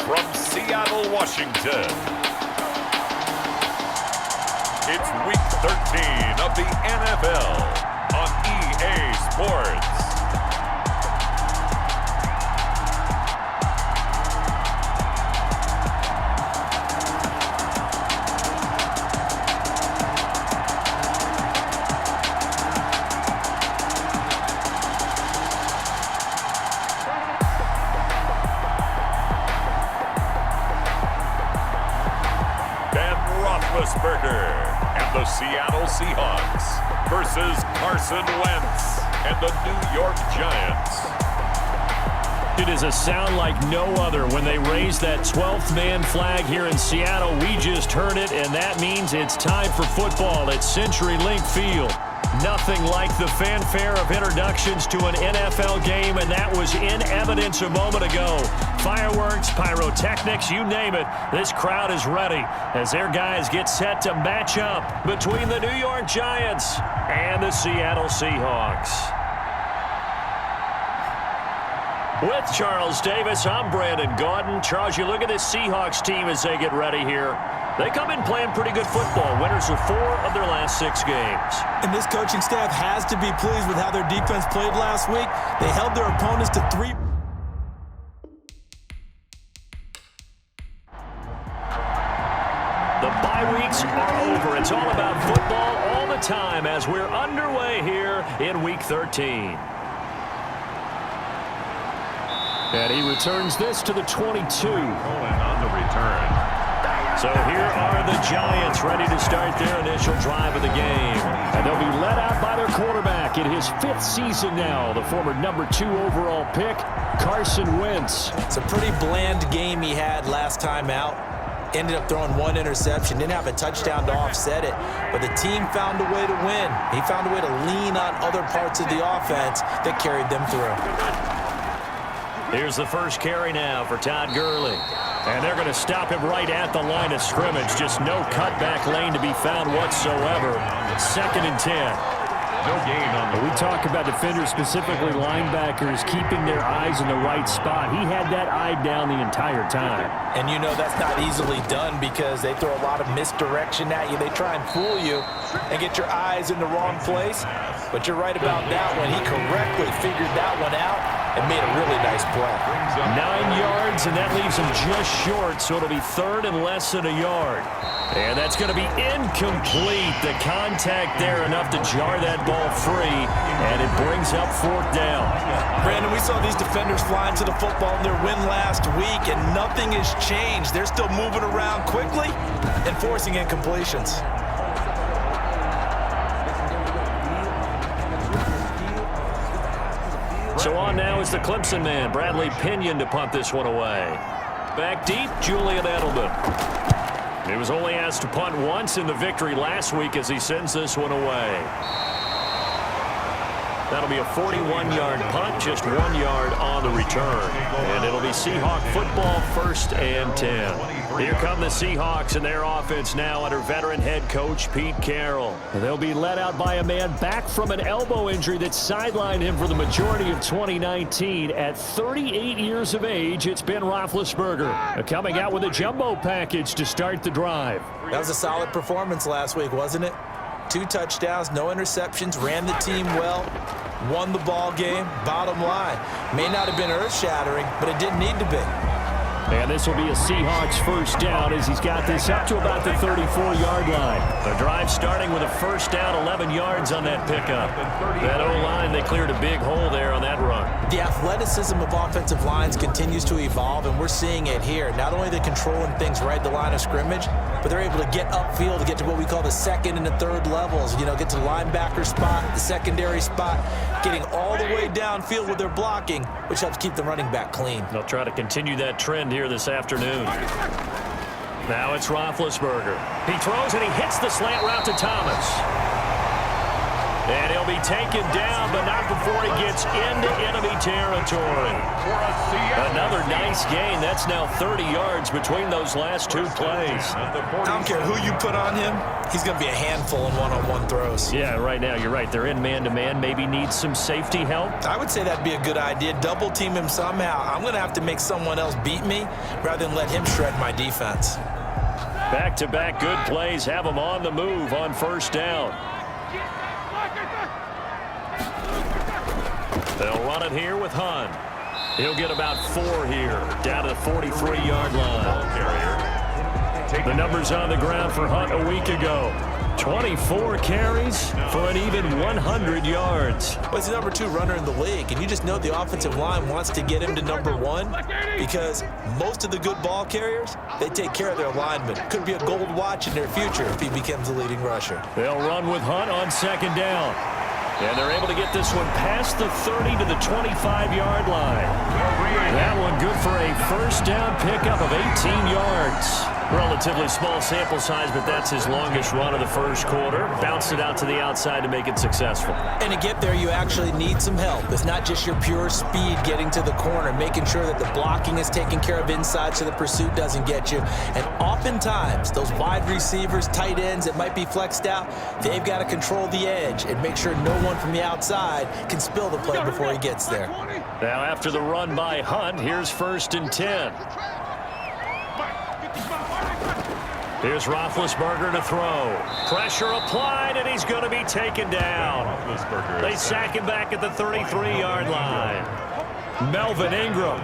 from Seattle, Washington. It's Week 13 of the NFL on EA Sports. Ben Roethlisberger and the Seattle Seahawks versus Carson Wentz and the New York Giants. It is a sound like no other when they raise that 12th man flag here in Seattle. We just heard it, and that means it's time for football at CenturyLink Field. Nothing like the fanfare of introductions to an NFL game, and that was in evidence a moment ago. Fireworks, pyrotechnics, you name it. This crowd is ready as their guys get set to match up between the New York Giants and the Seattle Seahawks. With Charles Davis, I'm Brandon Gaudin. Charles, you look at this Seahawks team as they get ready here. They come in playing pretty good football. Winners of 4 of their last 6 games. And this coaching staff has to be pleased with how their defense played last week. They held their opponents to 3. The bye weeks are over. It's all about football all the time as we're underway here in Week 13. And he returns this to the 22. On the return. So here are the Giants ready to start their initial drive of the game. And they'll be led out by their quarterback in his 5th season now, the former number 2 overall pick, Carson Wentz. It's a pretty bland game he had last time out. Ended up throwing 1 interception, didn't have a touchdown to offset it, but the team found a way to win. He found a way to lean on other parts of the offense that carried them through. Here's the first carry now for Todd Gurley. And they're going to stop him right at the line of scrimmage. Just no cutback lane to be found whatsoever. 2nd and 10. No gain on the We talk about defenders, specifically linebackers, keeping their eyes in the right spot. He had that eye down the entire time. And you know that's not easily done because they throw a lot of misdirection at you. They try and fool you and get your eyes in the wrong place. But you're right about that one. He correctly figured that one out and made a really nice play. 9 yards, and that leaves him just short, so it'll be 3rd and less than a yard. And that's going to be incomplete. The contact there enough to jar that ball free, and it brings up 4th down. Brandon, we saw these defenders flying to the football in their win last week, and nothing has changed. They're still moving around quickly and forcing incompletions. So on now is the Clemson man, Bradley Pinion, to punt this one away. Back deep, Julian Edelman. He was only asked to punt once in the victory last week as he sends this one away. That'll be a 41-yard punt, just 1 yard on the return. And it'll be Seahawk football, 1st and 10. Here come the Seahawks and their offense now under veteran head coach Pete Carroll. They'll be led out by a man back from an elbow injury that sidelined him for the majority of 2019. At 38 years of age, it's Ben Roethlisberger coming out with a jumbo package to start the drive. That was a solid performance last week, wasn't it? 2 touchdowns, no interceptions, ran the team well, won the ball game. Bottom line, may not have been earth-shattering, but it didn't need to be. And this will be a Seahawks 1st down as he's got this up to about the 34-yard line. The drive starting with a 1st down, 11 yards on that pickup. That O-line, they cleared a big hole there on that run. The athleticism of offensive lines continues to evolve, and we're seeing it here. Not only are they controlling things right at the line of scrimmage, but they're able to get upfield to get to what we call the 2nd and the 3rd levels. You know, get to the linebacker spot, the secondary spot, getting all the way downfield with their blocking, which helps keep the running back clean. They'll try to continue that trend here this afternoon. Now it's Roethlisberger. He throws and he hits the slant route to Thomas. And he'll be taken down, but not before he gets into enemy territory. Another nice gain. That's now 30 yards between those last 2 plays. I don't care who you put on him. He's going to be a handful in one-on-one throws. Yeah, right now, you're right. They're in man-to-man. Maybe needs some safety help. I would say that'd be a good idea. Double team him somehow. I'm going to have to make someone else beat me rather than let him shred my defense. Back-to-back good plays have him on the move on first down. They'll run it here with Hunt. He'll get about 4 here, down to the 43-yard line. The numbers on the ground for Hunt a week ago. 24 carries for an even 100 yards. Well, he's the number 2 runner in the league, and you just know the offensive line wants to get him to number 1 because most of the good ball carriers, they take care of their linemen. Could be a gold watch in their future if he becomes the leading rusher. They'll run with Hunt on second down. And they're able to get this one past the 30 to the 25-yard line. That one good for a first down pickup of 18 yards. Relatively small sample size, but that's his longest run of the first quarter. Bounced it out to the outside to make it successful. And to get there, you actually need some help. It's not just your pure speed getting to the corner, making sure that the blocking is taken care of inside so the pursuit doesn't get you. And oftentimes, those wide receivers, tight ends that might be flexed out, they've got to control the edge and make sure no one from the outside can spill the play before he gets there. Now after the run by Hunt, here's 1st and 10. Here's Roethlisberger to throw. Pressure applied, and he's going to be taken down. They sack him back at the 33-yard line. Melvin Ingram.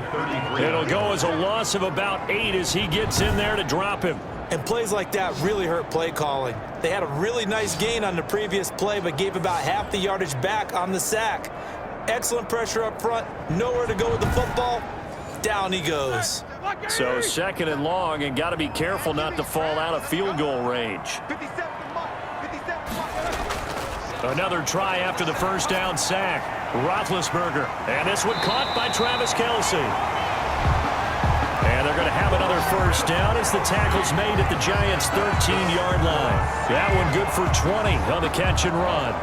It'll go as a loss of about 8 as he gets in there to drop him. And plays like that really hurt play calling. They had a really nice gain on the previous play, but gave about half the yardage back on the sack. Excellent pressure up front. Nowhere to go with the football. Down he goes. So 2nd and long, and got to be careful not to fall out of field goal range. Another try after the first down sack. Roethlisberger. And this one caught by Travis Kelce. And they're going to have another first down as the tackle's made at the Giants' 13-yard line. That one good for 20 on the catch and run.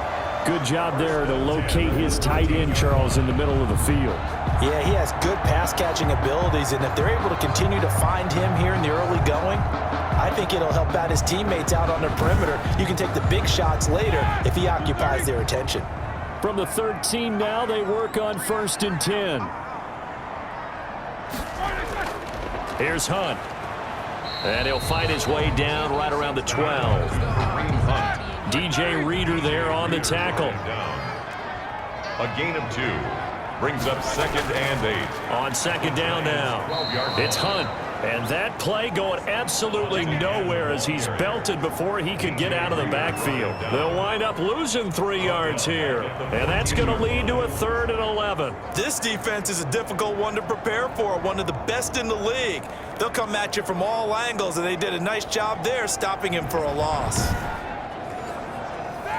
Good job there to locate his tight end, Charles, in the middle of the field. Yeah, he has good pass-catching abilities, and if they're able to continue to find him here in the early going, I think it'll help out his teammates out on the perimeter. You can take the big shots later if he occupies their attention. From the 13 now, they work on 1st and 10. Here's Hunt. And he'll find his way down right around the 12. DJ Reader there on the tackle. A gain of 2. Brings up 2nd and 8. On 2nd down now. It's Hunt. And that play going absolutely nowhere as he's belted before he could get out of the backfield. They'll wind up losing 3 yards here. And that's going to lead to a 3rd and 11. This defense is a difficult one to prepare for, one of the best in the league. They'll come at you from all angles, and they did a nice job there stopping him for a loss.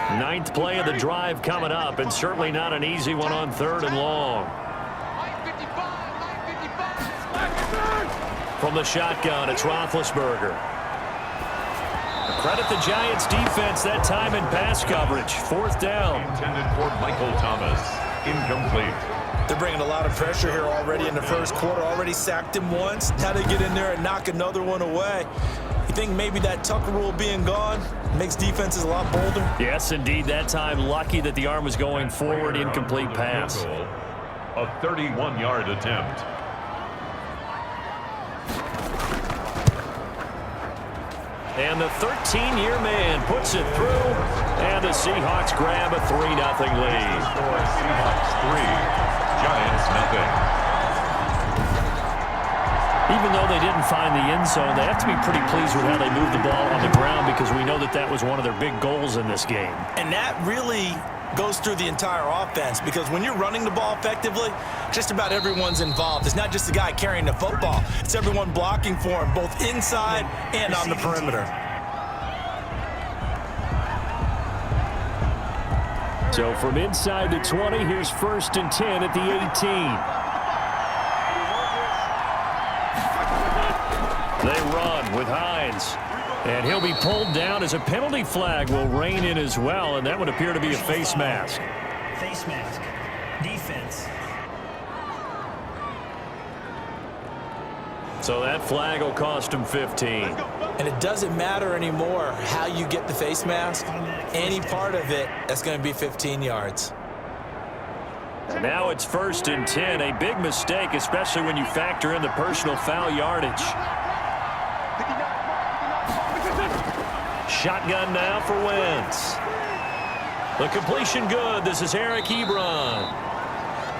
9th play of the drive coming up, and certainly not an easy one on 3rd and long. From the shotgun, it's Roethlisberger. Credit the Giants defense that time in pass coverage. 4th down. Intended for Michael Thomas. Incomplete. They're bringing a lot of pressure here already in the first quarter. Already sacked him once. Now they get in there and knock another one away. You think maybe that Tucker rule being gone makes defenses a lot bolder? Yes, indeed. That time, lucky that the arm was going forward. Incomplete pass. A 31-yard attempt. And the 13-year man puts it through, and the Seahawks grab a 3-0 lead. Seahawks 3, Giants 0. Even though they didn't find the end zone, they have to be pretty pleased with how they moved the ball on the ground because we know that that was one of their big goals in this game. And that really goes through the entire offense because when you're running the ball effectively, just about everyone's involved. It's not just the guy carrying the football. It's everyone blocking for him, both inside and on the perimeter. So from inside the 20, here's 1st and 10 at the 18. They run with Hines. And he'll be pulled down as a penalty flag will rein in as well, and that would appear to be a face mask. Face mask. Defense. So that flag will cost him 15. And it doesn't matter anymore how you get the face mask. Any part of it, that's going to be 15 yards. And now it's 1st and 10. A big mistake, especially when you factor in the personal foul yardage. Shotgun now for Wentz. The completion good. This is Eric Ebron.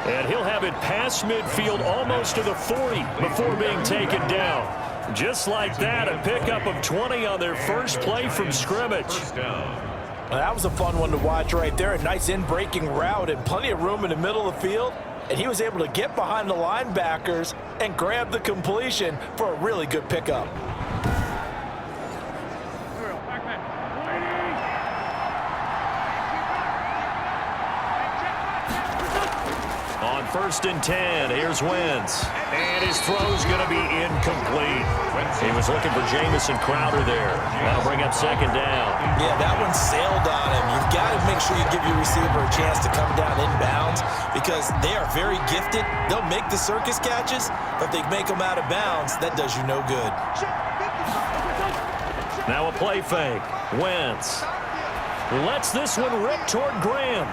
And he'll have it past midfield almost to the 40 before being taken down. Just like that, a pickup of 20 on their first play from scrimmage. Well, that was a fun one to watch right there. A nice in-breaking route and plenty of room in the middle of the field. And he was able to get behind the linebackers and grab the completion for a really good pickup. On 1st and 10, here's Wentz. And his throw's going to be incomplete. He was looking for Jamison Crowder there. That'll bring up 2nd down. Yeah, that one sailed on him. You've got to make sure you give your receiver a chance to come down inbounds because they are very gifted. They'll make the circus catches, but if they make them out of bounds, that does you no good. Now a play fake. Wentz lets this one rip toward Graham.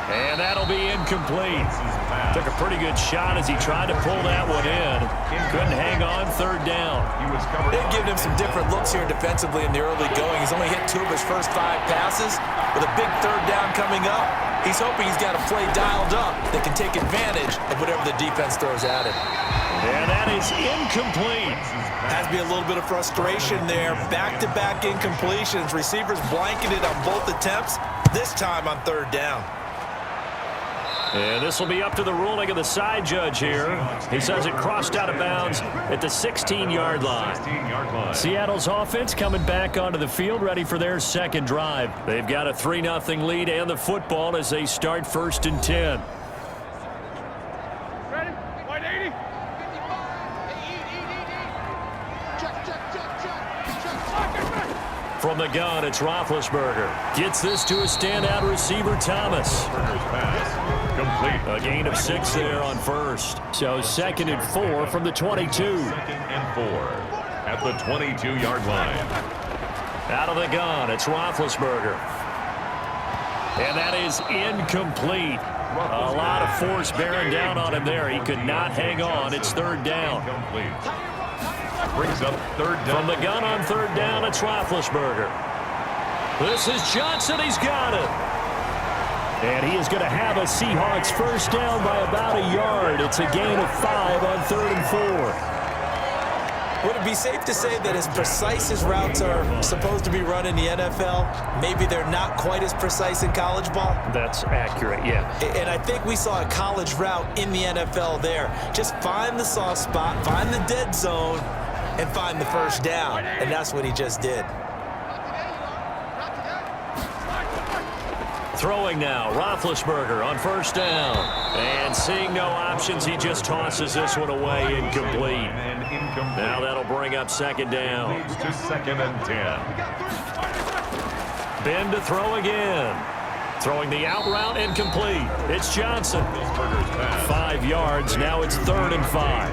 And that'll be incomplete. Took a pretty good shot as he tried to pull that one in. Couldn't hang on 3rd down. They've given him some different looks here defensively in the early going. He's only hit 2 of his first 5 passes. With a big 3rd down coming up, he's hoping he's got a play dialed up that can take advantage of whatever the defense throws at him. And that is incomplete. Has to be a little bit of frustration there. Back-to-back incompletions. Receivers blanketed on both attempts, this time on 3rd down. And this will be up to the ruling of the side judge here. He says it crossed out of bounds at the 16-yard line. Seattle's offense coming back onto the field, ready for their 2nd drive. They've got a 3-0 lead and the football as they start 1st and 10. Ready? 180. From the gun, it's Roethlisberger. Gets this to a standout receiver, Thomas. Complete. A gain of 6 there on 1st. So 2nd and 4 from the 22. 2nd and 4 at the 22-yard line. Out of the gun, it's Roethlisberger. And that is incomplete. A lot of force bearing down on him there. He could not hang on. It's 3rd down. Brings up 3rd down. From the gun on 3rd down, it's Roethlisberger. This is Johnson. He's got it. And he is going to have a Seahawks 1st down by about a yard. It's a gain of 5 on 3rd and 4. Would it be safe to say that as precise as routes are supposed to be run in the NFL, maybe they're not quite as precise in college ball? That's accurate, yeah. And I think we saw a college route in the NFL there. Just find the soft spot, find the dead zone, and find the 1st down. And that's what he just did. Throwing now, Roethlisberger on 1st down. And seeing no options, he just tosses this one away, incomplete. Now that'll bring up 2nd down. Leads to 2nd and 10. Ben to throw again. Throwing the out route, incomplete. It's Johnson. 5 yards, now it's 3rd and 5.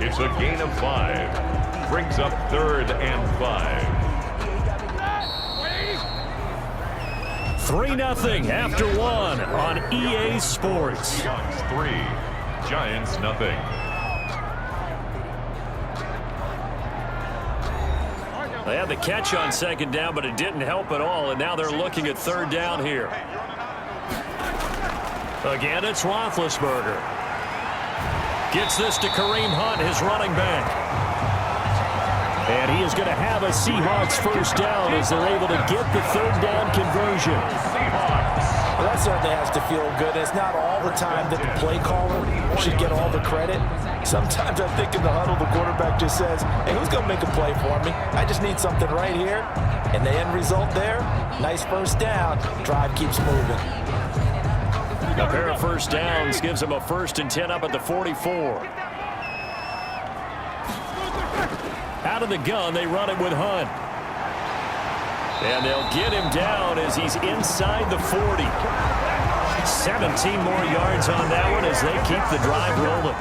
It's a gain of 5. Brings up 3rd and 5. 3-0 after 1 on EA Sports. Seahawks 3, Giants nothing. They had the catch on 2nd down, but it didn't help at all, and now they're looking at 3rd down here. Again, it's Roethlisberger. Gets this to Kareem Hunt, his running back. And he is going to have a Seahawks 1st down as they're able to get the 3rd down conversion. Well, that certainly has to feel good. It's not all the time that the play caller should get all the credit. Sometimes I think in the huddle, the quarterback just says, hey, who's going to make a play for me? I just need something right here. And the end result there, nice 1st down. Drive keeps moving. A pair of 1st downs gives him a 1st and 10 up at the 44. Out of the gun, they run it with Hunt. And they'll get him down as he's inside the 40. 17 more yards on that one as they keep the drive rolling.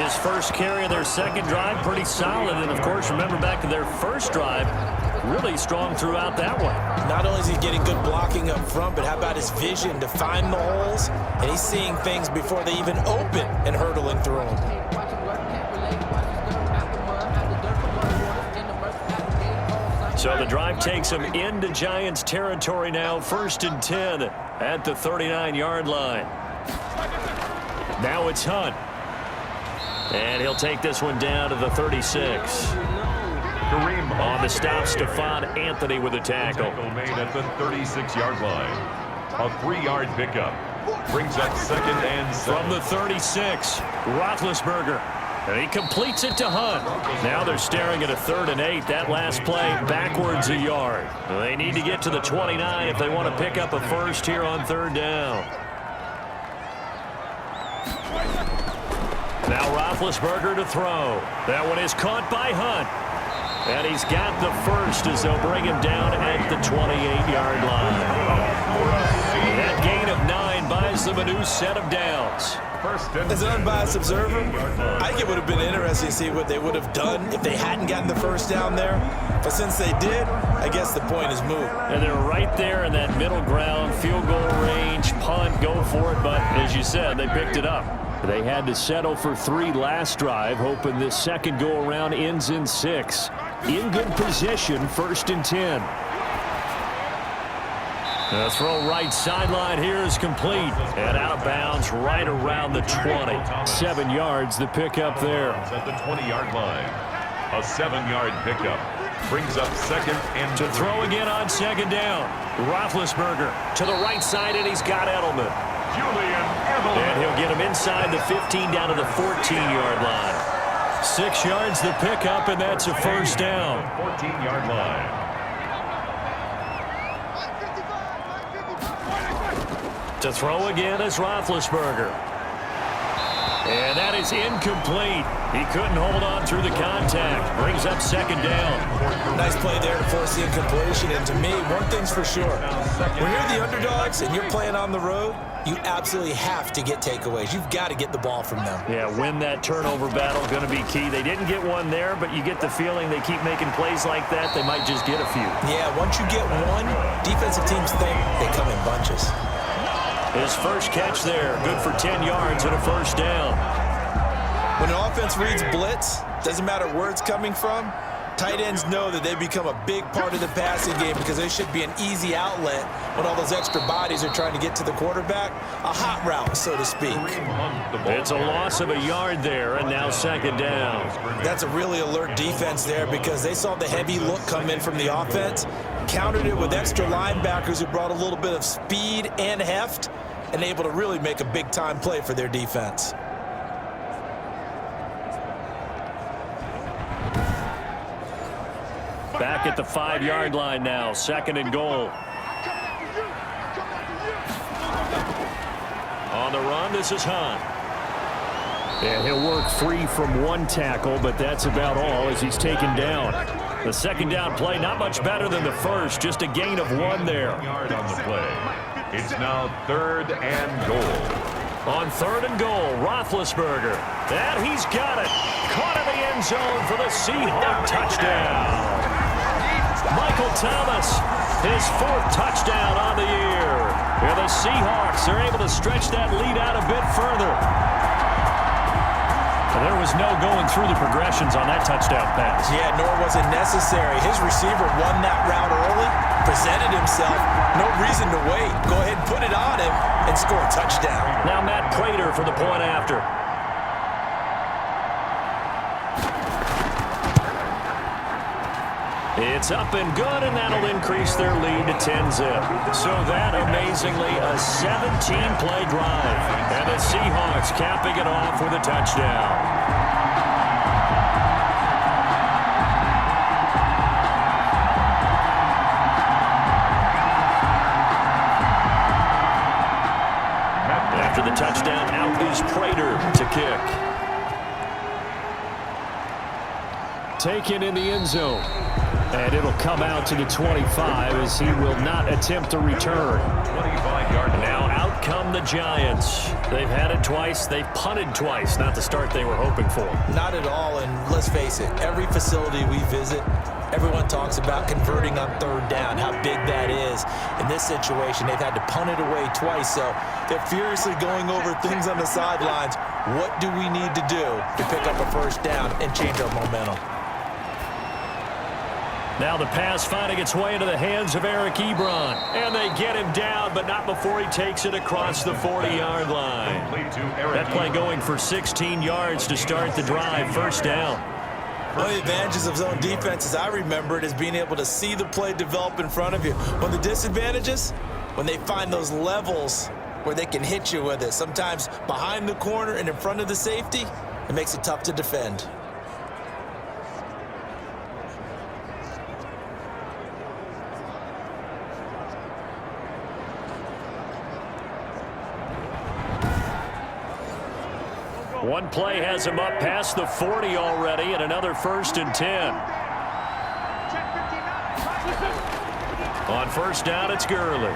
His first carry of their second drive, pretty solid. And, of course, remember back to their first drive, really strong throughout that one. Not only is he getting good blocking up front, but how about his vision to find the holes? And he's seeing things before they even open and hurdling through them. So the drive takes him into Giants territory now, 1st and 10 at the 39-yard line. Now it's Hunt. And he'll take this one down to the 36. On the stop, Stephon Anthony with a tackle. Made at the 36-yard line. A 3-yard pickup. Brings up 2nd and 7. From the 36, Roethlisberger. And he completes it to Hunt. Now they're staring at a 3rd and 8. That last play backwards a yard. They need to get to the 29 if they want to pick up a first here on 3rd down. Now Roethlisberger to throw. That one is caught by Hunt. And he's got the first as they'll bring him down at the 28-yard line. That gain of 9 buys them a new set of downs. As an unbiased observer, I think it would have been interesting to see what they would have done if they hadn't gotten the first down there. But since they did, I guess the point is moot. And they're right there in that middle ground, field goal range, punt, go for it. But as you said, they picked it up. They had to settle for 3 last drive, hoping this second go-around ends in 6. In good position, 1st and 10. The throw right sideline here is complete. And out of bounds right around the 20. 7 yards, the pickup there. At the 20-yard line. A 7-yard pickup. Brings up 2nd and to throw again on 2nd down. Roethlisberger to the right side, and he's got Edelman. And he'll get him inside the 15 down to the 14-yard line. 6 yards the pickup, and that's a first down. 14-yard line. To throw again is Roethlisberger. And that is incomplete. He couldn't hold on through the contact. Brings up 2nd down. Nice play there to force the incompletion. And to me, one thing's for sure. When you're the underdogs and you're playing on the road, you absolutely have to get takeaways. You've got to get the ball from them. Yeah, win that turnover battle, going to be key. They didn't get one there, but you get the feeling they keep making plays like that, they might just get a few. Yeah, once you get one, defensive teams think they come in bunches. His first catch there, good for 10 yards and a first down. When an offense reads blitz, doesn't matter where it's coming from, tight ends know that they become a big part of the passing game because they should be an easy outlet when all those extra bodies are trying to get to the quarterback. A hot route, so to speak. It's a loss of a yard there, and now 2nd down. That's a really alert defense there because they saw the heavy look come in from the offense, countered it with extra linebackers who brought a little bit of speed and heft, and able to really make a big-time play for their defense. Back at the 5-yard line now, 2nd and goal. On the run, this is Hunt. And he'll work free from one tackle, but that's about all as he's taken down. The 2nd down play, not much better than the first, just a gain of 1 there. Yard on the play. It's now 3rd and goal. On 3rd and goal, Roethlisberger. And he's got it. Caught in the end zone for the Seahawks touchdown. Michael Thomas, his 4th touchdown on the year. And the Seahawks are able to stretch that lead out a bit further. There was no going through the progressions on that touchdown pass. Yeah, nor was it necessary. His receiver won that route early, presented himself. No reason to wait. Go ahead and put it on him and score a touchdown. Now Matt Prater for the point after. It's up and good, and that'll increase their lead to 10-zip. So that, amazingly, a 17-play drive. And the Seahawks capping it off with a touchdown. After the touchdown, out is Prater to kick. Taken in the end zone. And it'll come out to the 25 as he will not attempt to return. 25-yard now out come the Giants. They've had it twice. They've punted twice. Not the start they were hoping for. Not at all, and let's face it, every facility we visit, everyone talks about converting on third down, how big that is. In this situation, they've had to punt it away twice, so they're furiously going over things on the sidelines. What do we need to do to pick up a first down and change our momentum? Now the pass finding its way into the hands of Eric Ebron. And they get him down, but not before he takes it across the 40-yard line. That play going for 16 yards to start the drive. First down. One of the advantages of zone defense, as I remember it, is being able to see the play develop in front of you. One of the disadvantages, when they find those levels where they can hit you with it, sometimes behind the corner and in front of the safety, it makes it tough to defend. One play has him up past the 40 already, and another 1st and 10. On first down, it's Gurley.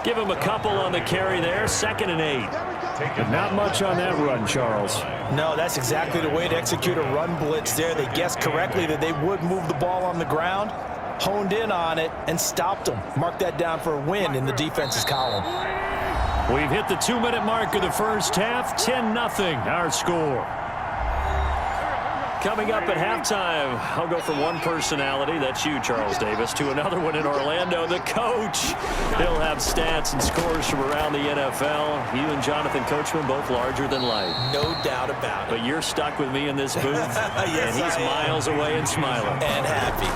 Give him a couple on the carry there. 2nd and 8. Not much on that run, Charles. No, that's exactly the way to execute a run blitz there. They guessed correctly that they would move the ball on the ground, honed in on it, and stopped them. Mark that down for a win in the defense's column. We've hit the 2-minute mark of the first half. 10-0 our score. Coming up at halftime, I'll go from one personality, that's you, Charles Davis, to another one in Orlando, the coach. He'll have stats and scores from around the NFL. You and Jonathan Coachman, both larger than life. No doubt about it. But you're stuck with me in this booth, yes, and he's miles away and smiling. And happy.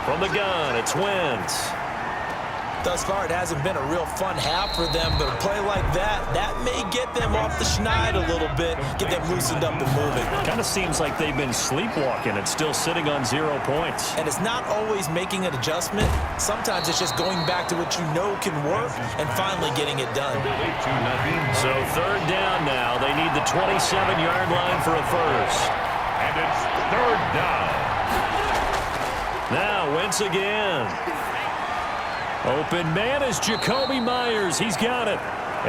From the gun, it's Wentz. Thus far, it hasn't been a real fun half for them, but a play like that may get them off the schneid a little bit, get them loosened up and moving. Kind of seems like they've been sleepwalking and still sitting on 0 points. And it's not always making an adjustment. Sometimes it's just going back to what you know can work and finally getting it done. So 3rd down now. They need the 27-yard line for a first. And it's 3rd down. Now Wentz again. Open man is Jacoby Myers. He's got it.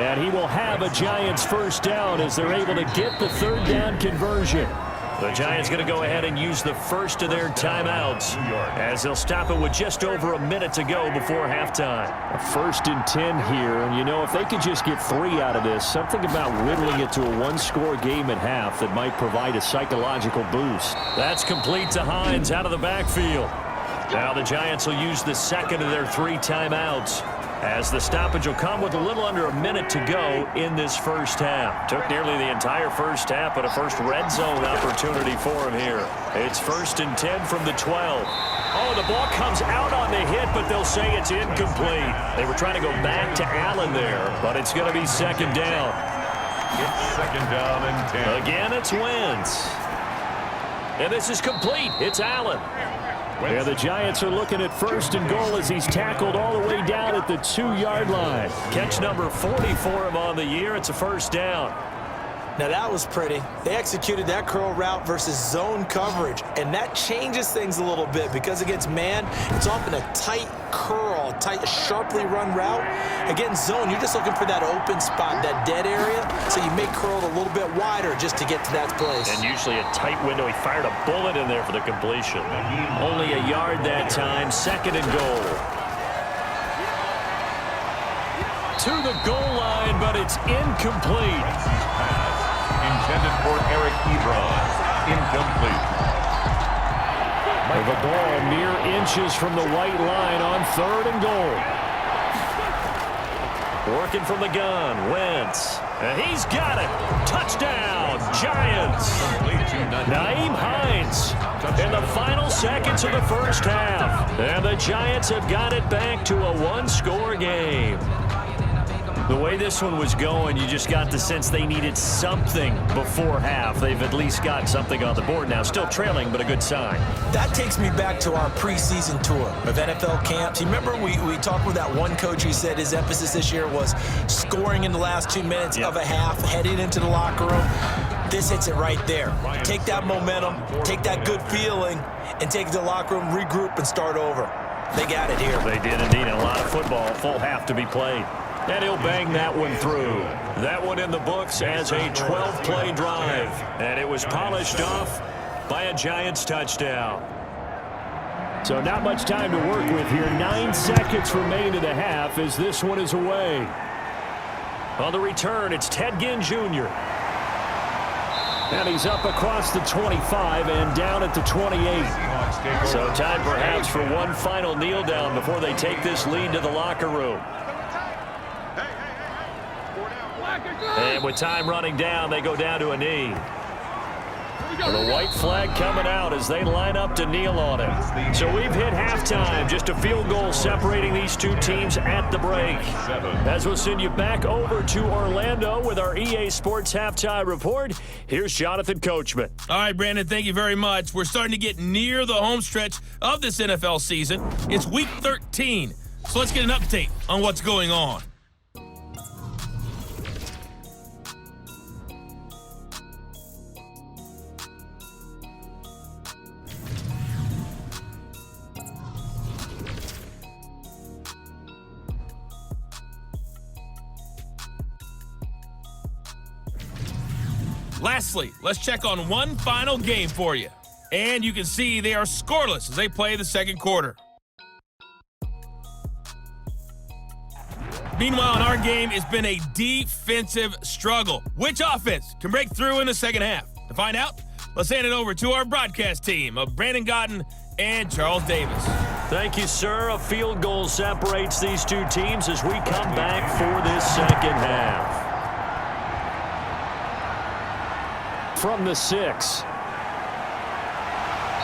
And he will have a Giants first down as they're able to get the 3rd down conversion. The Giants going to go ahead and use the first of their timeouts as they'll stop it with just over a minute to go before halftime. A 1st and 10 here, and you know, if they could just get 3 out of this, something about whittling it to a 1-score game at half that might provide a psychological boost. That's complete to Hines out of the backfield. Now the Giants will use the 2nd of their 3 timeouts as the stoppage will come with a little under a minute to go in this first half. Took nearly the entire first half, but a first red zone opportunity for him here. It's 1st and 10 from the 12. Oh, the ball comes out on the hit, but they'll say it's incomplete. They were trying to go back to Allen there, but it's going to be 2nd down. It's 2nd down and 10. Again, it's Wentz. And this is complete. It's Allen. Yeah, the Giants are looking at 1st and goal as he's tackled all the way down at the 2-yard line. Catch number 40 for him on the year. It's a first down. Now that was pretty. They executed that curl route versus zone coverage, and that changes things a little bit because against man, it's often a tight curl, tight, sharply run route. Against zone, you're just looking for that open spot, that dead area, so you may curl it a little bit wider just to get to that place. And usually a tight window. He fired a bullet in there for the completion. Only a yard that time. 2nd and goal. To the goal line, but it's incomplete. Intended for Eric Ebron. Incomplete. The ball mere inches from the white line on 3rd and goal. Working from the gun, Wentz. And he's got it. Touchdown, Giants. Nyheim Hines in the final seconds of the first half. And the Giants have got it back to a 1-score game. The way this one was going, you just got the sense they needed something before half. They've at least got something on the board now. Still trailing, but a good sign. That takes me back to our preseason tour of NFL camps. You remember we talked with that one coach who said his emphasis this year was scoring in the last 2 minutes of a half, heading into the locker room. This hits it right there. Take that momentum, take that good feeling, and take it to the locker room, regroup, and start over. They got it here. They did indeed. A lot of football. Full half to be played. And he'll bang that one through. That one in the books as a 12-play drive. And it was polished off by a Giants touchdown. So not much time to work with here. 9 seconds remain in the half as this one is away. On the return, it's Ted Ginn Jr. And he's up across the 25 and down at the 28. So time perhaps for one final kneel down before they take this lead to the locker room. And with time running down, they go down to a knee. The white flag coming out as they line up to kneel on it. So we've hit halftime. Just a field goal separating these two teams at the break. As we'll send you back over to Orlando with our EA Sports Halftime Report, here's Jonathan Coachman. All right, Brandon, thank you very much. We're starting to get near the home stretch of this NFL season. It's Week 13, so let's get an update on what's going on. Lastly, let's check on one final game for you. And you can see they are scoreless as they play the second quarter. Meanwhile, in our game, it's been a defensive struggle. Which offense can break through in the second half? To find out, let's hand it over to our broadcast team of Brandon Gotten and Charles Davis. Thank you, sir. A field goal separates these two teams as we come back for this second half. From the 6.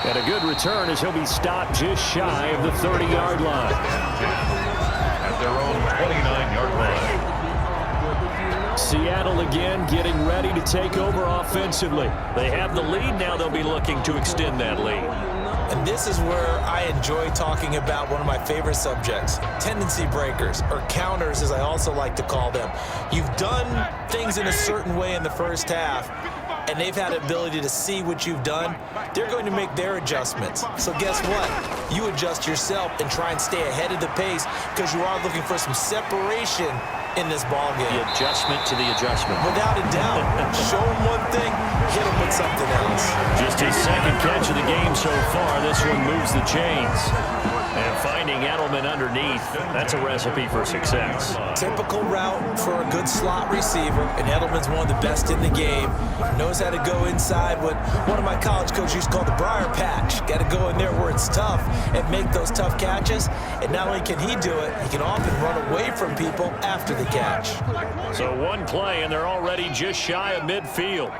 And a good return as he'll be stopped just shy of the 30-yard line. At their own 29-yard line. Seattle again getting ready to take over offensively. They have the lead. Now they'll be looking to extend that lead. And this is where I enjoy talking about one of my favorite subjects, tendency breakers, or counters as I also like to call them. You've done things in a certain way in the first half, and they've had the ability to see what you've done. They're going to make their adjustments. So guess what? You adjust yourself and try and stay ahead of the pace because you are looking for some separation in this ball game. The adjustment to the adjustment. Without a doubt. Show them one thing, hit them with something else. Just his second catch of the game so far. This one moves the chains. And finding Edelman underneath, that's a recipe for success. Typical route for a good slot receiver, and Edelman's one of the best in the game. Knows how to go inside what one of my college coaches used to call the briar patch. Got to go in there where it's tough and make those tough catches. And not only can he do it, he can often run away from people after the catch. So one play, and they're already just shy of midfield.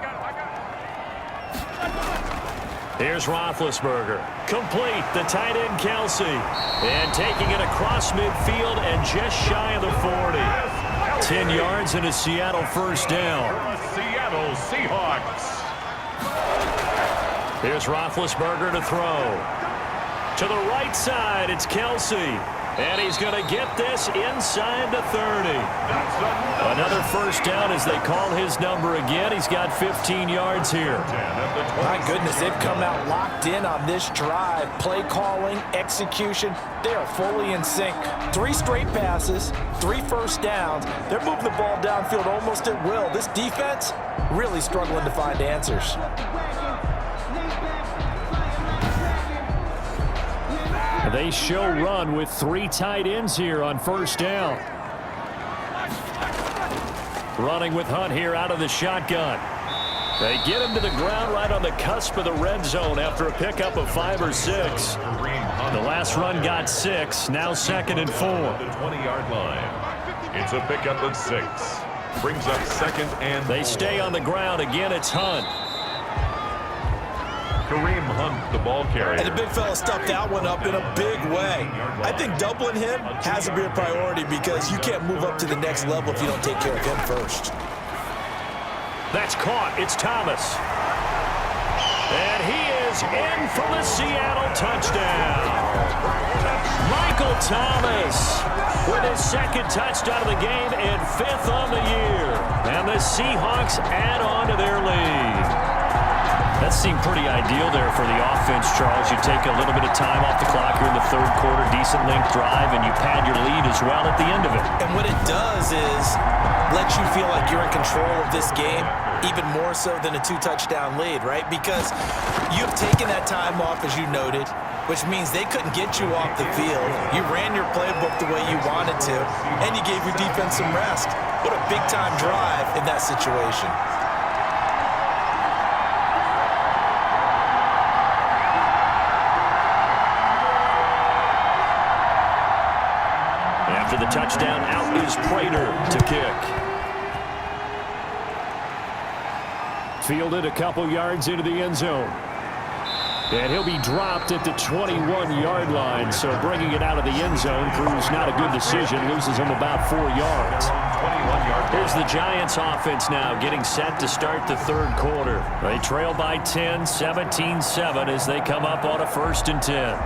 Here's Roethlisberger. Complete, the tight end Kelsey. And taking it across midfield and just shy of the 40. 10 yards and a Seattle first down. Seattle Seahawks. Here's Roethlisberger to throw. To the right side, it's Kelsey. And he's going to get this inside the 30. Another first down as they call his number again. He's got 15 yards here. My goodness, they've come out locked in on this drive. Play calling, execution, they are fully in sync. 3 straight passes, 3 first downs. They're moving the ball downfield almost at will. This defense really struggling to find answers. They show run with 3 tight ends here on first down. Running with Hunt here out of the shotgun. They get him to the ground right on the cusp of the red zone after a pickup of 5 or 6. The last run got 6, now 2nd and 4. The 20-yard line. It's a pickup of 6. Brings up 2nd and 4. They stay on the ground. Again, it's Hunt. Kareem Hunt, the ball carrier. And the big fella stuffed that one up in a big way. I think doubling him has to be a priority because you can't move up to the next level if you don't take care of him first. That's caught. It's Thomas. And he is in for the Seattle touchdown. Michael Thomas with his 2nd touchdown of the game and 5th on the year. And the Seahawks add on to their lead. That seemed pretty ideal there for the offense, Charles. You take a little bit of time off the clock here in the third quarter, decent length drive, and you pad your lead as well at the end of it. And what it does is let you feel like you're in control of this game, even more so than a 2-touchdown lead, right? Because you've taken that time off, as you noted, which means they couldn't get you off the field. You ran your playbook the way you wanted to, and you gave your defense some rest. What a big-time drive in that situation. After the touchdown, out is Prater to kick. Fielded a couple yards into the end zone. And he'll be dropped at the 21-yard line, so bringing it out of the end zone proves not a good decision, loses him about 4 yards. Here's the Giants offense now getting set to start the third quarter. They trail by 10, 17-7 as they come up on a 1st and 10.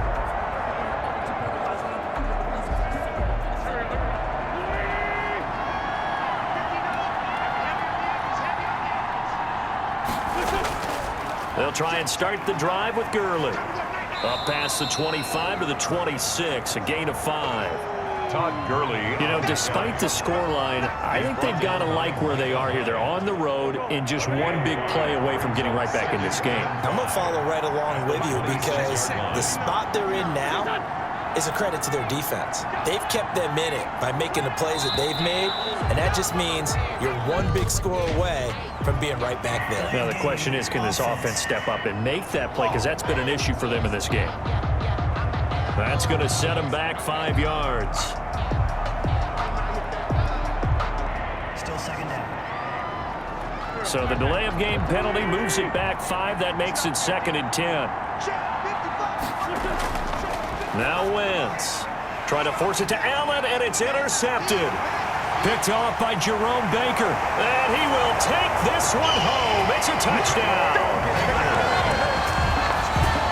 They'll try and start the drive with Gurley. Up past the 25 to the 26, a gain of 5. Todd Gurley. You know, despite the scoreline, I think they've got to like where they are here. They're on the road and just one big play away from getting right back in this game. I'm going to follow right along with you because the spot they're in now is a credit to their defense. They've kept them in it by making the plays that they've made, and that just means you're one big score away from being right back there. Now, the question is, can this offense step up and make that play? Because that's been an issue for them in this game. That's going to set them back 5 yards. Still second down. So the delay of game penalty moves it back 5. That makes it 2nd and 10. Now Wentz. Try to force it to Allen, and it's intercepted. Picked off by Jerome Baker. And he will take this one home. It's a touchdown.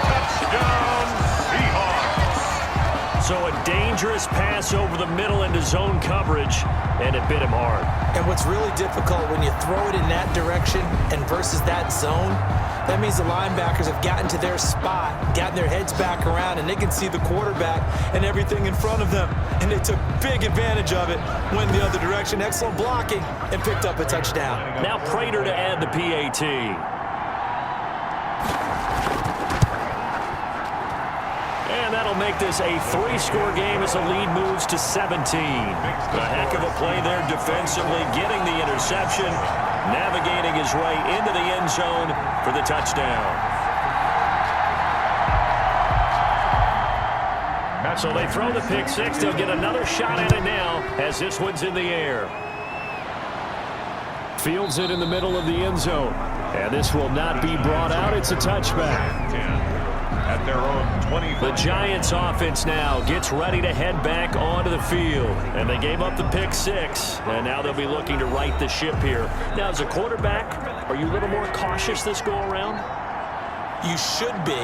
Touchdown, Seahawks. So a dangerous pass over the middle into zone coverage, and it bit him hard. And what's really difficult when you throw it in that direction and versus that zone, that means the linebackers have gotten to their spot, gotten their heads back around, and they can see the quarterback and everything in front of them. And they took big advantage of it, went the other direction, excellent blocking, and picked up a touchdown. Now Prater to add the PAT. And that'll make this a 3-score game as the lead moves to 17. A heck of a play there defensively, getting the interception, navigating his way into the end zone for the touchdown. So they throw the pick 6. They'll get another shot at it now as this one's in the air. Fields it in the middle of the end zone. And this will not be brought out. It's a touchback. At their own 20. The Giants offense now gets ready to head back onto the field. And they gave up the pick 6. And now they'll be looking to right the ship here. Now, as a quarterback, are you a little more cautious this go around? You should be,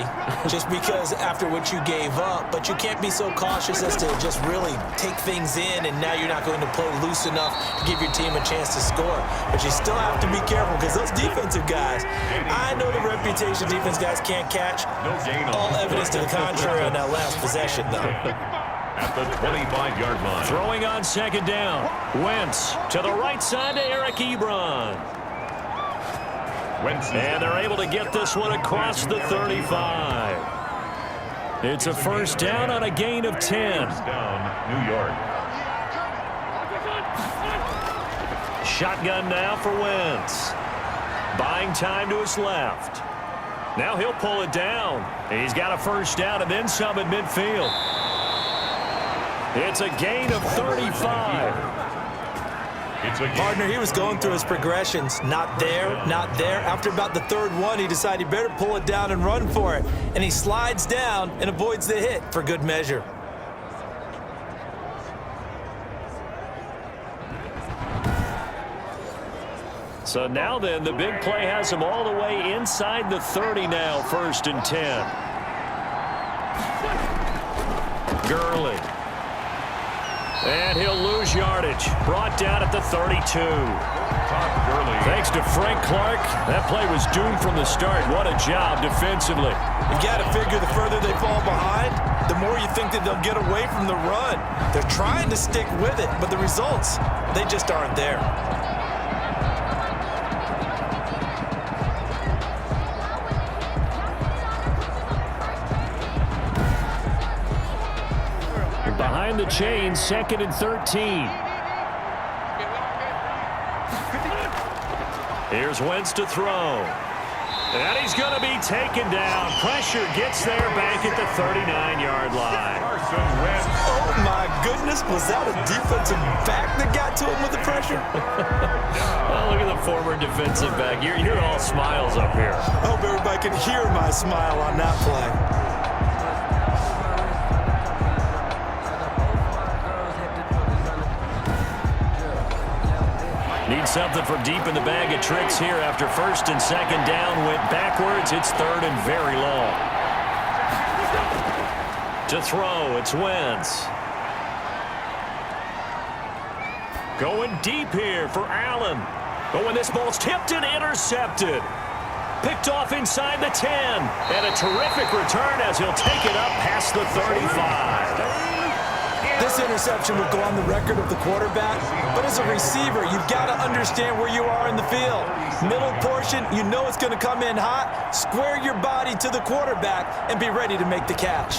just because after what you gave up, but you can't be so cautious as to just really take things in, and now you're not going to play loose enough to give your team a chance to score. But you still have to be careful because those defensive guys, I know the reputation defense guys can't catch. All evidence to the contrary on that last possession, though. At the 25-yard line. Throwing on 2nd down. Wentz to the right side to Eric Ebron. And they're able to get this one across the 35. It's a 1st down on a gain of 10. Down, New York. Shotgun now for Wentz. Buying time to his left. Now he'll pull it down. He's got a 1st down and then some at midfield. It's a gain of 35. Partner, he was going through his progressions. Not there, not there. After about the 3rd one, he decided he better pull it down and run for it. And he slides down and avoids the hit for good measure. So now then, the big play has him all the way inside the 30 now, 1st and 10. Gurley. And he'll lose yardage. Brought down at the 32. Thanks to Frank Clark, that play was doomed from the start. What a job defensively. You got to figure the further they fall behind, the more you think that they'll get away from the run. They're trying to stick with it, but the results, they just aren't there. Behind the chains, 2nd and 13. Here's Wentz to throw. And he's going to be taken down. Pressure gets there back at the 39-yard line. Carson Wentz. Oh, my goodness. Was that a defensive back that got to him with the pressure? Oh, look at the former defensive back. You're all smiles up here. I hope everybody can hear my smile on that play. Need something from deep in the bag of tricks here after 1st and 2nd down. Went backwards. It's 3rd and very long. To throw, it's Wentz. Going deep here for Allen. But when this ball's tipped and intercepted. Picked off inside the 10. And a terrific return as he'll take it up past the 35. This interception will go on the record of the quarterback, but as a receiver, you've got to understand where you are in the field. Middle portion, you know it's going to come in hot. Square your body to the quarterback and be ready to make the catch.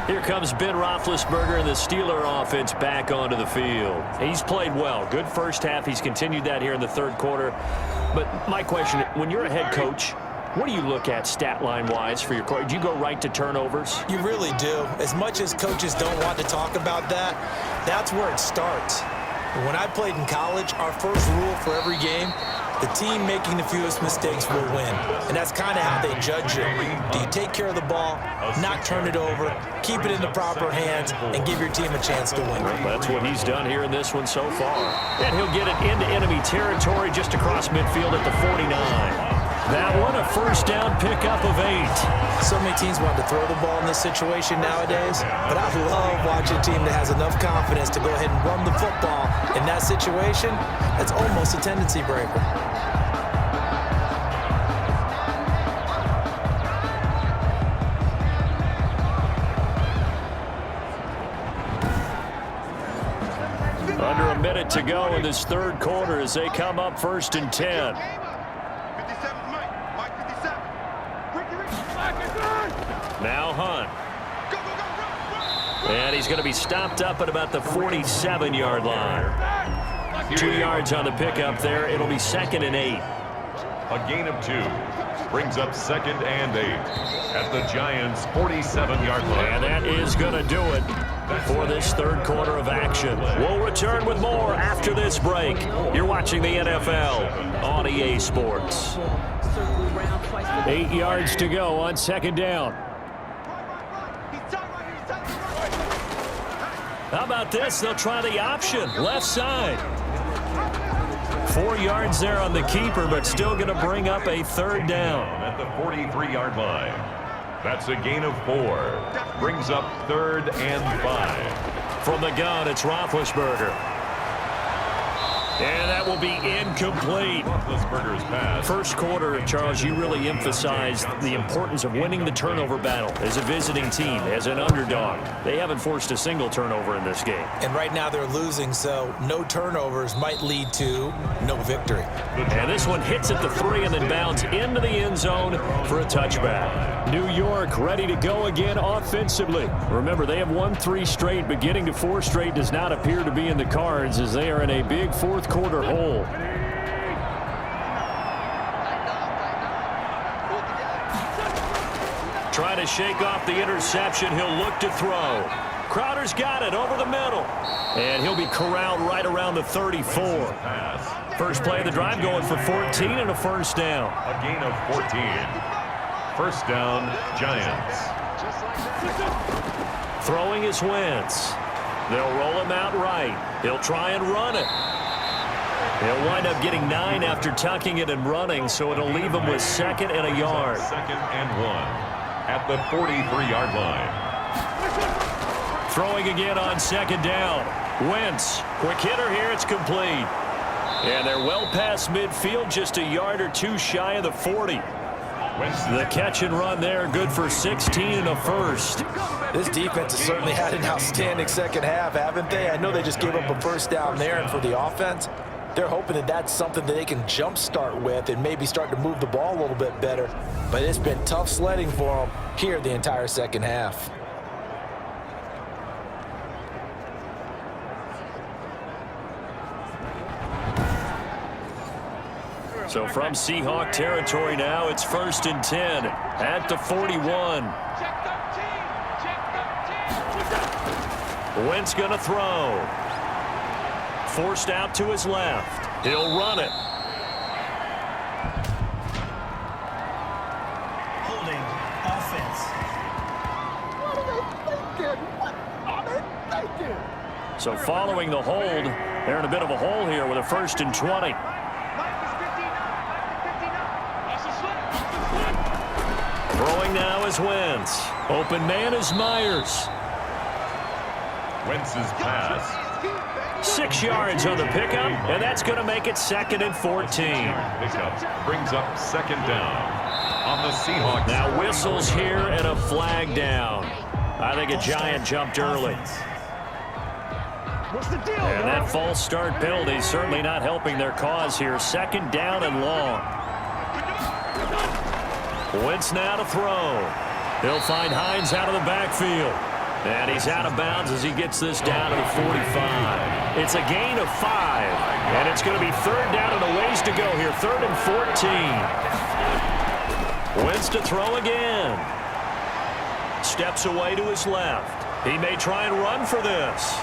Here comes Ben Roethlisberger and the Steeler offense back onto the field. He's played well. Good first half. He's continued that here in the 3rd quarter. But my question, when you're a head coach, what do you look at stat line-wise for your coach? Do you go right to turnovers? You really do. As much as coaches don't want to talk about that, that's where it starts. When I played in college, our first rule for every game, the team making the fewest mistakes will win. And that's kind of how they judge you. Do you take care of the ball, not turn it over, keep it in the proper hands, and give your team a chance to win? That's what he's done here in this one so far. And he'll get it into enemy territory just across midfield at the 49. That one, a 1st down pickup of 8. So many teams want to throw the ball in this situation nowadays, but I love watching a team that has enough confidence to go ahead and run the football. In that situation, that's almost a tendency breaker. Under a minute to go in this 3rd quarter as they come up 1st and 10. Now Hunt. And he's going to be stopped up at about the 47-yard line. 2 yards on the pickup there. It'll be 2nd and 8. A gain of 2. Brings up 2nd and 8 at the Giants' 47-yard line. And that is going to do it for this 3rd quarter of action. We'll return with more after this break. You're watching the NFL on EA Sports. 8 yards to go on 2nd down. How about this? They'll try the option. Left side. 4 yards there on the keeper, but still going to bring up a 3rd down. At the 43-yard line. That's a gain of 4. Brings up 3rd and 5. From the gun, it's Roethlisberger. And that will be incomplete. Roethlisberger's pass. 1st quarter, Charles, you really emphasized the importance of winning the turnover battle as a visiting team, as an underdog. They haven't forced a single turnover in this game. And right now they're losing, so no turnovers might lead to no victory. And this one hits at the 3 and then bounds into the end zone for a touchback. New York ready to go again offensively. Remember, they have won 3 straight, but getting to 4 straight does not appear to be in the cards as they are in a big 4th quarter hole. Trying to shake off the interception. He'll look to throw. Crowder's got it over the middle. And he'll be corralled right around the 34. First play of the drive going for 14 and a 1st down. A gain of 14. 1st down, Giants. Throwing is Wentz. They'll roll him out right. He'll try and run it. He'll wind up getting 9 after tucking it and running, so it'll leave him with 2nd and a yard. 2nd and 1 at the 43-yard line. Throwing again on 2nd down. Wentz, quick hitter here, it's complete. And they're well past midfield, just a yard or two shy of the 40. The catch and run there, good for 16 and a first. This defense has certainly had an outstanding second half, haven't they? I know they just gave up a first down there, and for the offense, they're hoping that that's something that they can jumpstart with and maybe start to move the ball a little bit better. But it's been tough sledding for them here the entire second half. So from Seahawk territory now, it's 1st and 10 at the 41. Wentz going to throw. Forced out to his left. He'll run it. Holding offense. What are they thinking? So following the hold, they're in a bit of a hole here with a 1st and 20. Throwing now is Wentz. Open man is Myers. Wentz's pass. 6 yards on the pickup, and that's going to make it 2nd and 14. Pickup brings up 2nd down on the Seahawks. Now whistles here and a flag down. I think a Giant jumped early. What's the deal? And that false start penalty is certainly not helping their cause here. 2nd down and long. Wentz now to throw. He'll find Hines out of the backfield. And he's out of bounds as he gets this down to the 45. It's a gain of 5. And it's going to be 3rd down and a ways to go here. 3rd and 14. Wentz to throw again. Steps away to his left. He may try and run for this.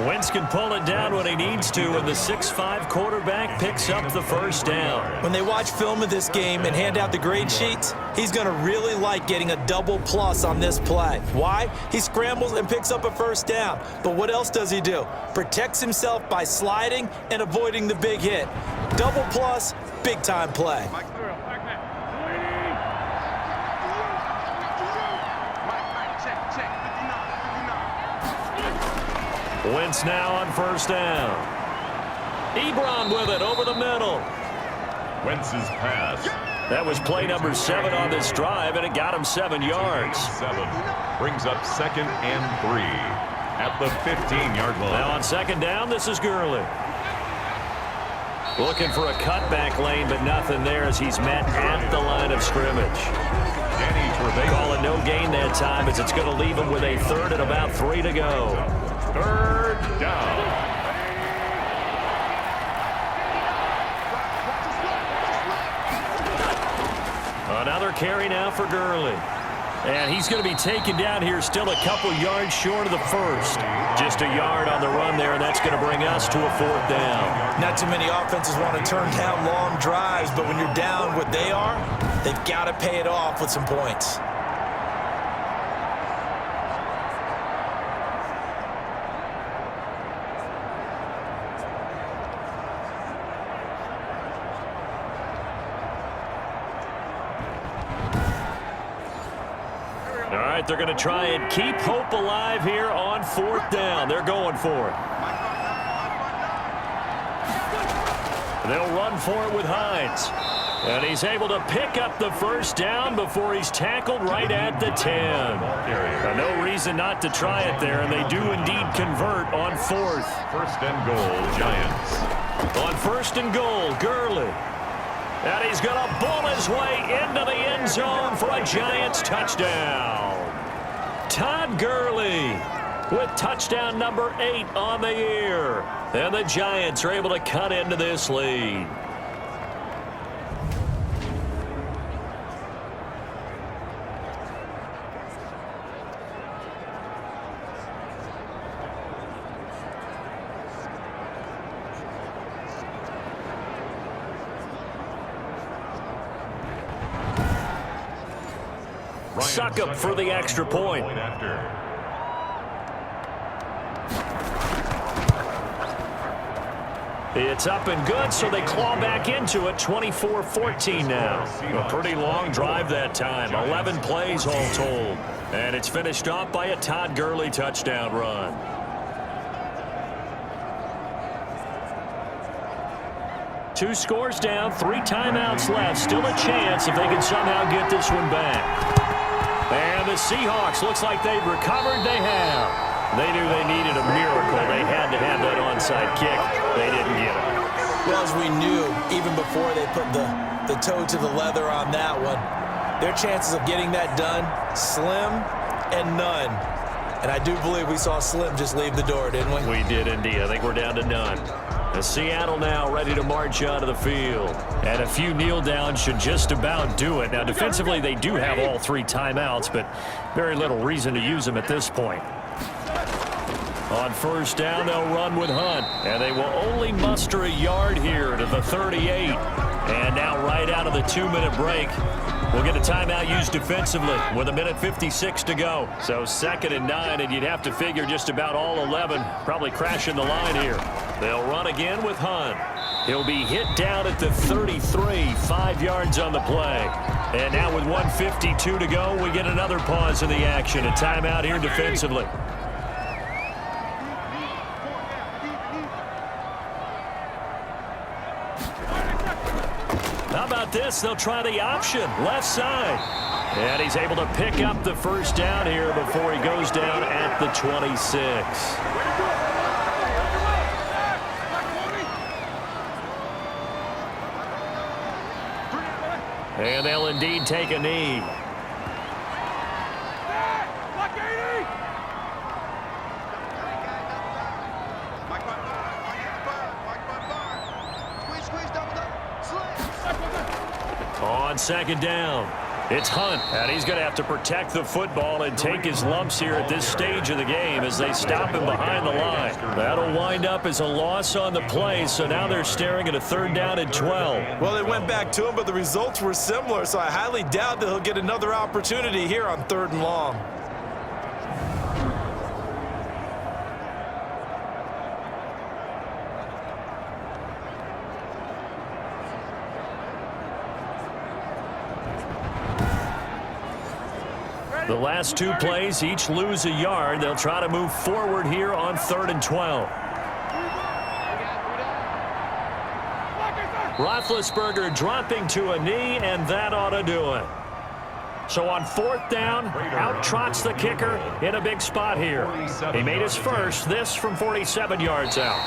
Wentz can pull it down when he needs to, and the 6'5" quarterback picks up the 1st down. When they watch film of this game and hand out the grade sheets, he's going to really like getting a double plus on this play. Why? He scrambles and picks up a 1st down. But what else does he do? Protects himself by sliding and avoiding the big hit. Double plus, big-time play. Wentz now on 1st down. Ebron with it over the middle. Wentz's pass. That was play number 7 on this drive, and it got him 7 yards. 7 brings up 2nd and 3 at the 15-yard line. Now on 2nd down, this is Gurley. Looking for a cutback lane, but nothing there as he's met at the line of scrimmage. Calling no gain that time as it's going to leave him with a 3rd and about 3 to go. 3rd down. Another carry now for Gurley. And he's going to be taken down here still a couple yards short of the 1st. Just a yard on the run there, and that's going to bring us to a 4th down. Not too many offenses want to turn down long drives, but when you're down what they are, they've got to pay it off with some points. All right, they're going to try and keep hope alive here on 4th down. They're going for it. They'll run for it with Hines. And he's able to pick up the 1st down before he's tackled right at the 10. No reason not to try it there, and they do indeed convert on 4th. 1st and goal, Giants. On 1st and goal, Gurley. And he's going to bull his way into the end zone for a Giants touchdown. Todd Gurley with touchdown number 8 on the year. And the Giants are able to cut into this lead. Succop for the extra point. It's up and good, so they claw back into it. 24-14 now. A pretty long drive that time. 11 plays all told. And it's finished off by a Todd Gurley touchdown run. 2 scores down, 3 timeouts left. Still a chance if they can somehow get this one back. And the Seahawks, looks like they've recovered. They have. They knew they needed a miracle. They had to have that onside kick. They didn't get it. Well, as we knew, even before they put the toe to the leather on that one, their chances of getting that done, slim and none. And I do believe we saw Slim just leave the door, didn't we? We did indeed. I think we're down to none. The Seattle now ready to march out of the field. And a few kneel downs should just about do it. Now, defensively, they do have all 3 timeouts, but very little reason to use them at this point. On first down, they'll run with Hunt. And they will only muster a yard here to the 38. And now right out of the 2-minute break, we'll get a timeout used defensively with 1:56 to go. So 2nd and 9, and you'd have to figure just about all 11 probably crashing the line here. They'll run again with Hunt. He'll be hit down at the 33, 5 yards on the play. And now with 1:52 to go, we get another pause in the action. A timeout here defensively. How about this? They'll try the option, left side. And he's able to pick up the first down here before he goes down at the 26. And they'll indeed take a knee. On 2nd down, it's Hunt, and he's going to have to protect the football and take his lumps here at this stage of the game as they stop him behind the line. That'll wind up as a loss on the play, so now they're staring at a 3rd down and 12. Well, they went back to him, but the results were similar, so I highly doubt that he'll get another opportunity here on 3rd and long. The last 2 plays, each lose a yard. They'll try to move forward here on 3rd and 12. Roethlisberger dropping to a knee, and that ought to do it. So on 4th down, out trots the kicker in a big spot here. He made his first, this from 47 yards out.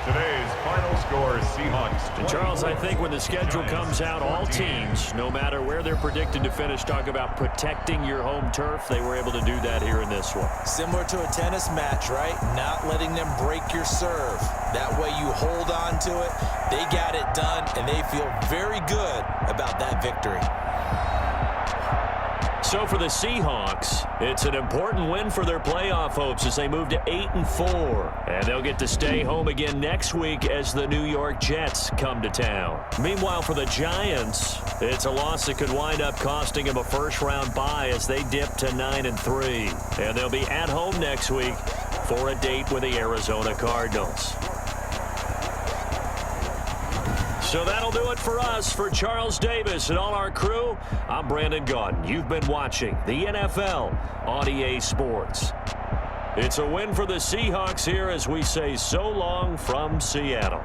Today's final score, Seahawks. And Charles, I think when the schedule comes out, all teams, no matter where they're predicted to finish, talk about protecting your home turf. They were able to do that here in this one. Similar to a tennis match, right? Not letting them break your serve. That way you hold on to it. They got it done, and they feel very good about that victory. So for the Seahawks, it's an important win for their playoff hopes as they move to 8-4. And they'll get to stay home again next week as the New York Jets come to town. Meanwhile, for the Giants, it's a loss that could wind up costing them a first-round bye as they dip to 9-3. And they'll be at home next week for a date with the Arizona Cardinals. So that'll do it for us. For Charles Davis and all our crew, I'm Brandon Gaudin. You've been watching the NFL on EA Sports. It's a win for the Seahawks here as we say so long from Seattle.